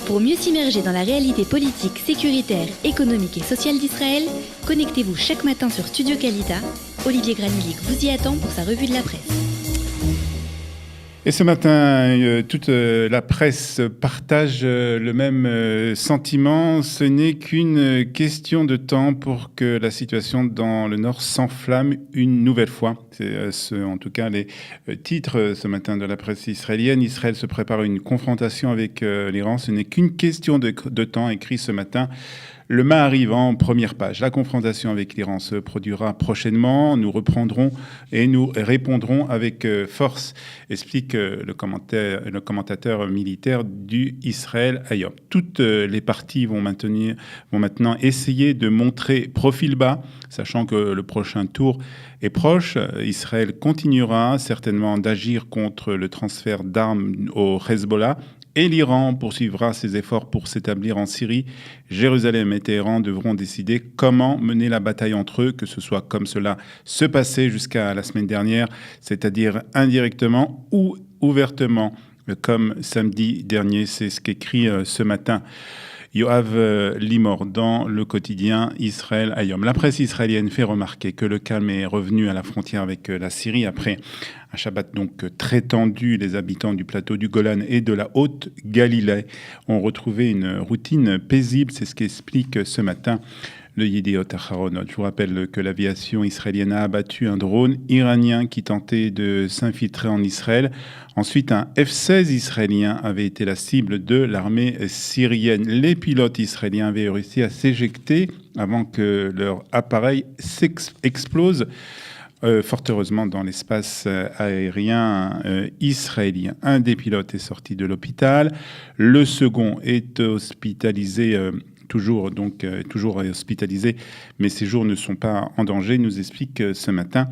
Pour mieux s'immerger dans la réalité politique, sécuritaire, économique et sociale d'Israël, connectez-vous chaque matin sur Studio Kalita. Olivier Granilic vous y attend pour sa revue de la presse. Et ce matin, toute la presse partage le même sentiment. Ce n'est qu'une question de temps pour que la situation dans le Nord s'enflamme une nouvelle fois. C'est en tout cas les titres ce matin de la presse israélienne. Israël se prépare à une confrontation avec l'Iran. Ce n'est qu'une question de temps, écrit ce matin le Maariv en première page. La confrontation avec l'Iran se produira prochainement. Nous reprendrons et nous répondrons avec force, explique le commentateur militaire du Israël Hayom. Toutes les parties vont maintenant essayer de montrer profil bas, sachant que le prochain tour est proche. Israël continuera certainement d'agir contre le transfert d'armes au Hezbollah. Et l'Iran poursuivra ses efforts pour s'établir en Syrie. Jérusalem et Téhéran devront décider comment mener la bataille entre eux, que ce soit comme cela se passait jusqu'à la semaine dernière, c'est-à-dire indirectement ou ouvertement, comme samedi dernier. C'est ce qu'écrit ce matin Yoav Limor dans le quotidien Israël Hayom. La presse israélienne fait remarquer que le calme est revenu à la frontière avec la Syrie après un Shabbat donc très tendu. Les habitants du plateau du Golan et de la Haute-Galilée ont retrouvé une routine paisible. C'est ce qu'explique ce matin le Yediot Aharonot. Je vous rappelle que l'aviation israélienne a abattu un drone iranien qui tentait de s'infiltrer en Israël. Ensuite, un F-16 israélien avait été la cible de l'armée syrienne. Les pilotes israéliens avaient réussi à s'éjecter avant que leur appareil explose. Fort heureusement dans l'espace aérien israélien. Un des pilotes est sorti de l'hôpital. Le second est hospitalisé toujours hospitalisé, mais ses jours ne sont pas en danger, nous explique ce matin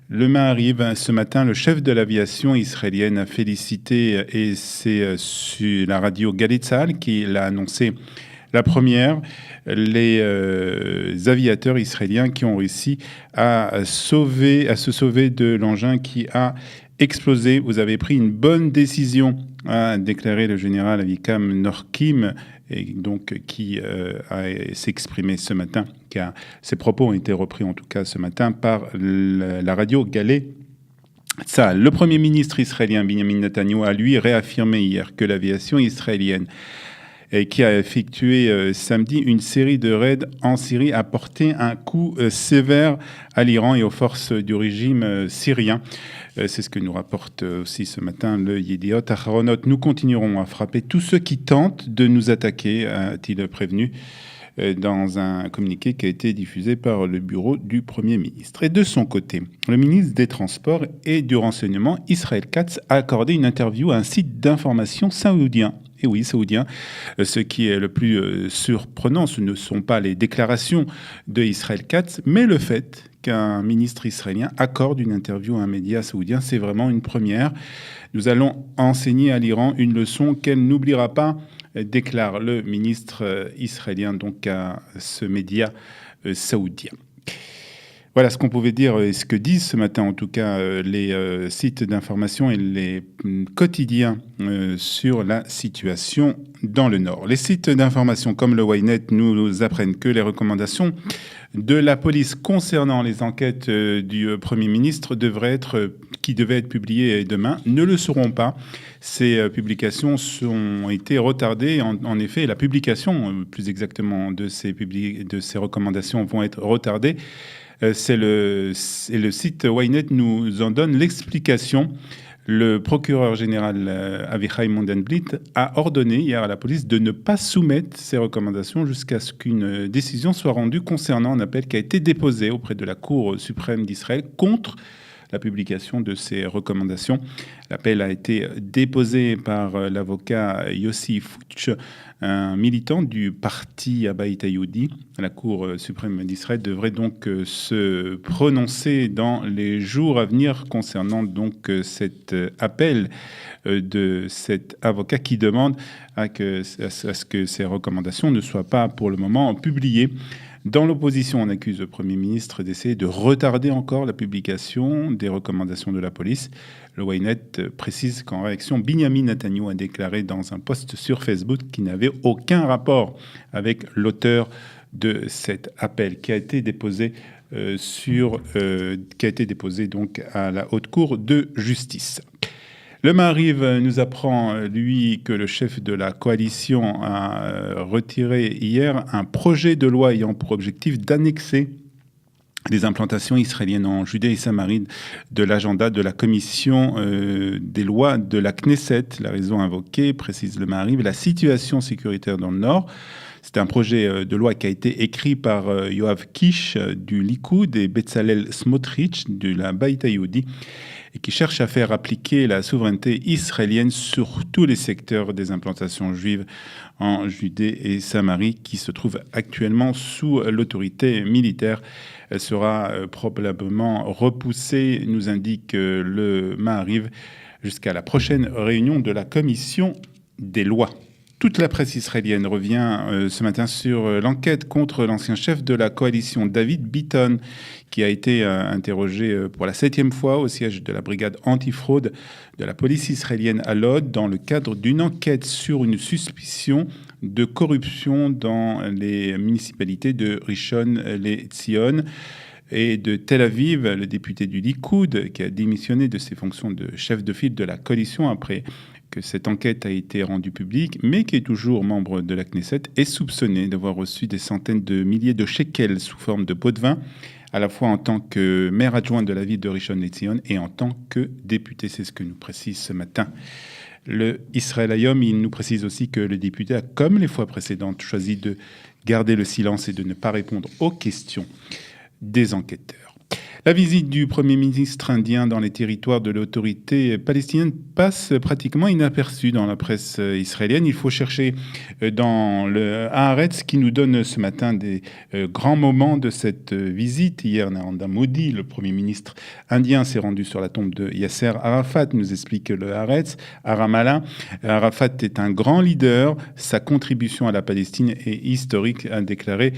le Maariv. Ce matin, le chef de l'aviation israélienne a félicité, et c'est sur la radio Galei Tzahal qui l'a annoncé, la première, les aviateurs israéliens qui ont réussi à se sauver de l'engin qui a explosé. Vous avez pris une bonne décision, a déclaré le général Avikam Norkim, et donc qui s'est exprimé ce matin, car ses propos ont été repris en tout cas ce matin par la radio Galei Tzahal. Le Premier ministre israélien Benjamin Netanyahu a lui réaffirmé hier que l'aviation israélienne qui a effectué samedi une série de raids en Syrie a porté un coup sévère à l'Iran et aux forces du régime syrien. C'est ce que nous rapporte aussi ce matin le Yediot Aharonot. Nous continuerons à frapper tous ceux qui tentent de nous attaquer, a-t-il prévenu dans un communiqué qui a été diffusé par le bureau du Premier ministre. Et de son côté, le ministre des Transports et du Renseignement, Israël Katz, a accordé une interview à un site d'information saoudien. Et oui, saoudien. Ce qui est le plus surprenant, ce ne sont pas les déclarations de Israël Katz, mais le fait qu'un ministre israélien accorde une interview à un média saoudien. C'est vraiment une première. Nous allons enseigner à l'Iran une leçon qu'elle n'oubliera pas, déclare le ministre israélien donc à ce média saoudien. Voilà ce qu'on pouvait dire et ce que disent ce matin, en tout cas, les sites d'information et les quotidiens sur la situation dans le Nord. Les sites d'information comme le Ynet nous apprennent que les recommandations de la police concernant les enquêtes du Premier ministre qui devaient être publiées demain ne le seront pas. Ces publications ont été retardées. En effet, la publication, plus exactement, de ces recommandations vont être retardées. C'est le site Ynet nous en donne l'explication. Le procureur général Avichai Mandelblit a ordonné hier à la police de ne pas soumettre ces recommandations jusqu'à ce qu'une décision soit rendue concernant un appel qui a été déposé auprès de la Cour suprême d'Israël contre la publication de ces recommandations. L'appel a été déposé par l'avocat Yossi Fuchs, un militant du parti Abait Hayoudi. La Cour suprême d'Israël devrait donc se prononcer dans les jours à venir concernant donc cet appel de cet avocat qui demande à ce que ces recommandations ne soient pas pour le moment publiées. Dans l'opposition, on accuse le Premier ministre d'essayer de retarder encore la publication des recommandations de la police. Le Ynet précise qu'en réaction, Binyamin Netanyahu a déclaré dans un post sur Facebook qu'il n'avait aucun rapport avec l'auteur de cet appel qui a été déposé donc à la Haute Cour de justice. Le Maariv nous apprend, lui, que le chef de la coalition a retiré hier un projet de loi ayant pour objectif d'annexer les implantations israéliennes en Judée et Samarie de l'agenda de la commission des lois de la Knesset. La raison invoquée, précise le Maariv, la situation sécuritaire dans le Nord. C'est un projet de loi qui a été écrit par Yoav Kish du Likoud et Betzalel Smotrich de la Baïta Yehudi et qui cherche à faire appliquer la souveraineté israélienne sur tous les secteurs des implantations juives en Judée et Samarie qui se trouvent actuellement sous l'autorité militaire. Elle sera probablement repoussée, nous indique le Maariv, jusqu'à la prochaine réunion de la commission des lois. Toute la presse israélienne revient ce matin sur l'enquête contre l'ancien chef de la coalition, David Bitton, qui a été interrogé pour la 7e fois au siège de la brigade antifraude de la police israélienne à Lod dans le cadre d'une enquête sur une suspicion de corruption dans les municipalités de Rishon LeZion et de Tel Aviv. Le député du Likoud, qui a démissionné de ses fonctions de chef de file de la coalition après que cette enquête a été rendue publique, mais qui est toujours membre de la Knesset, est soupçonné d'avoir reçu des centaines de milliers de shekels sous forme de pots de vin, à la fois en tant que maire adjoint de la ville de Rishon LeZion et en tant que député. C'est ce que nous précise ce matin le Israël Hayom. Il nous précise aussi que le député a, comme les fois précédentes, choisi de garder le silence et de ne pas répondre aux questions des enquêteurs. La visite du Premier ministre indien dans les territoires de l'autorité palestinienne passe pratiquement inaperçue dans la presse israélienne. Il faut chercher dans le Haaretz qui nous donne ce matin des grands moments de cette visite. Hier, Narendra Modi, le Premier ministre indien, s'est rendu sur la tombe de Yasser Arafat, nous explique le Haaretz, à Ramallah. Arafat est un grand leader. Sa contribution à la Palestine est historique, a déclaré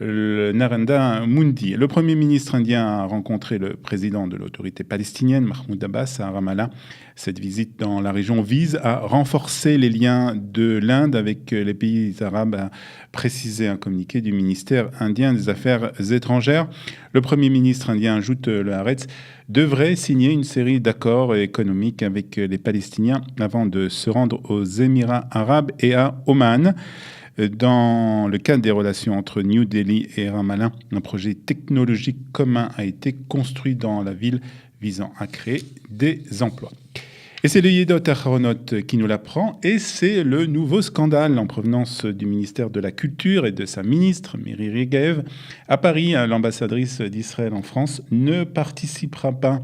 le Narendra Modi. Le Premier ministre indien a rencontré le président de l'autorité palestinienne, Mahmoud Abbas, à Ramallah. Cette visite dans la région vise à renforcer les liens de l'Inde avec les pays arabes, a précisé un communiqué du ministère indien des Affaires étrangères. Le Premier ministre indien, ajoute le Haaretz, devrait signer une série d'accords économiques avec les Palestiniens avant de se rendre aux Émirats arabes et à Oman. Dans le cadre des relations entre New Delhi et Ramallah, un projet technologique commun a été construit dans la ville visant à créer des emplois. Et c'est le Yedot Aharonot qui nous l'apprend, et c'est le nouveau scandale en provenance du ministère de la Culture et de sa ministre, Miri Regev. À Paris, l'ambassadrice d'Israël en France ne participera pas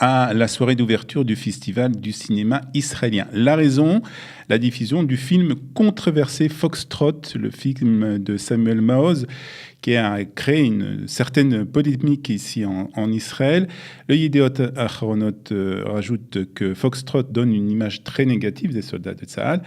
à la soirée d'ouverture du Festival du cinéma israélien. La raison, la diffusion du film controversé Foxtrot, le film de Samuel Maoz, qui a créé une certaine polémique ici en Israël. Le Yedot Aharonot rajoute que Foxtrot donne une image très négative des soldats de Tsahal.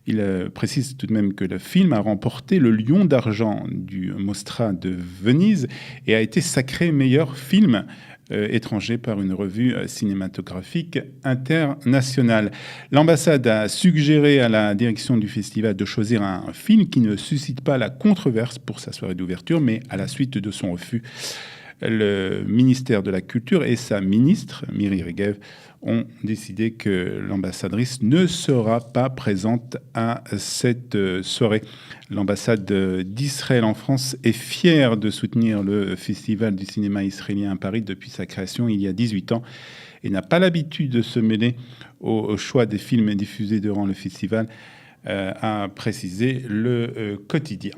Il précise tout de même que le film a remporté le Lion d'argent du Mostra de Venise et a été sacré meilleur film étranger par une revue cinématographique internationale. L'ambassade a suggéré à la direction du festival de choisir un film qui ne suscite pas la controverse pour sa soirée d'ouverture, mais à la suite de son refus, le ministère de la Culture et sa ministre, Miri Regev, ont décidé que l'ambassadrice ne sera pas présente à cette soirée. L'ambassade d'Israël en France est fière de soutenir le Festival du cinéma israélien à Paris depuis sa création il y a 18 ans et n'a pas l'habitude de se mêler au choix des films diffusés durant le festival, a précisé le quotidien.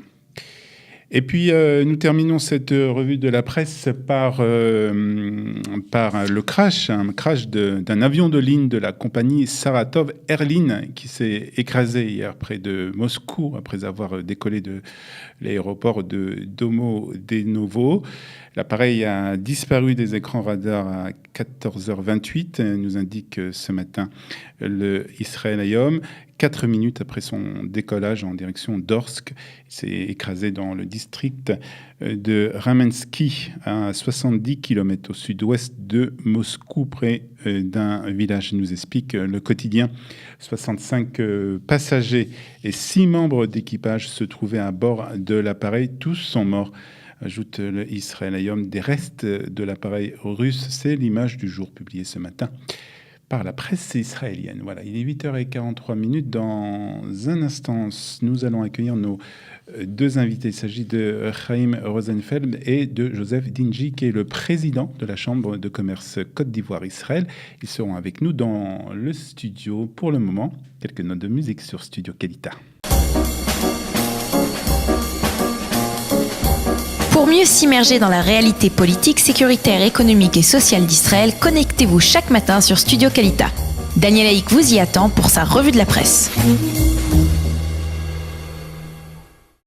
Et puis, nous terminons cette revue de la presse par le crash, un crash d'un avion de ligne de la compagnie Saratov Airlines qui s'est écrasé hier près de Moscou après avoir décollé de l'aéroport de Domo-Denovo. L'appareil a disparu des écrans radars à 14h28, nous indique ce matin le Israel Hayom. 4 minutes après son décollage en direction d'Orsk, il s'est écrasé dans le district de Ramensky, à 70 km au sud-ouest de Moscou, près d'un village, nous explique le quotidien. 65 passagers et 6 membres d'équipage se trouvaient à bord de l'appareil. Tous sont morts, ajoute le Israel Hayom. Des restes de l'appareil russe, c'est l'image du jour publiée ce matin par la presse israélienne. Voilà, il est 8h43. Dans un instant, nous allons accueillir nos deux invités. Il s'agit de Chaim Rosenfeld et de Joseph Dingy, qui est le président de la Chambre de commerce Côte d'Ivoire-Israël. Ils seront avec nous dans le studio. Pour le moment, quelques notes de musique sur Studio Kalita. Pour mieux s'immerger dans la réalité politique, sécuritaire, économique et sociale d'Israël, connectez-vous chaque matin sur Studio Kalita. Daniel Haïk vous y attend pour sa revue de la presse.